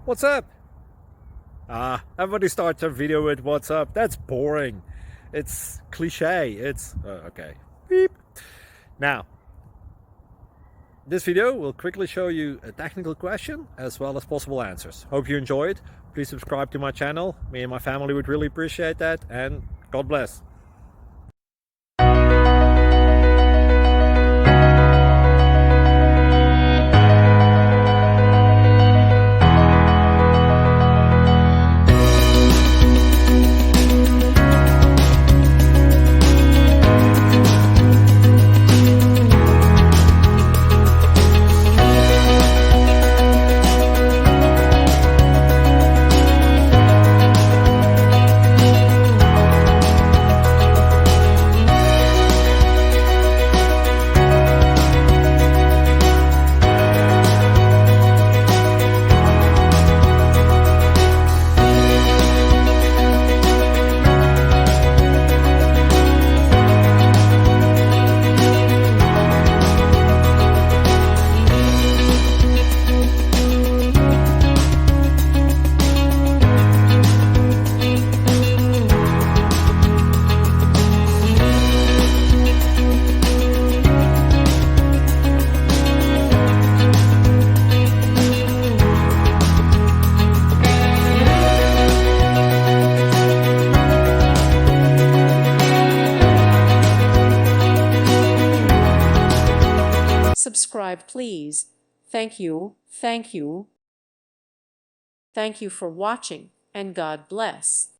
What's up? Everybody starts a video with what's up. That's boring. It's cliche. It's okay. Beep. Now, this video will quickly show you a technical question as well as possible answers. Hope you enjoy it. Please subscribe to my channel. Me and my family would really appreciate that, and God bless. Subscribe, please. Thank you. Thank you. Thank you for watching, and God bless.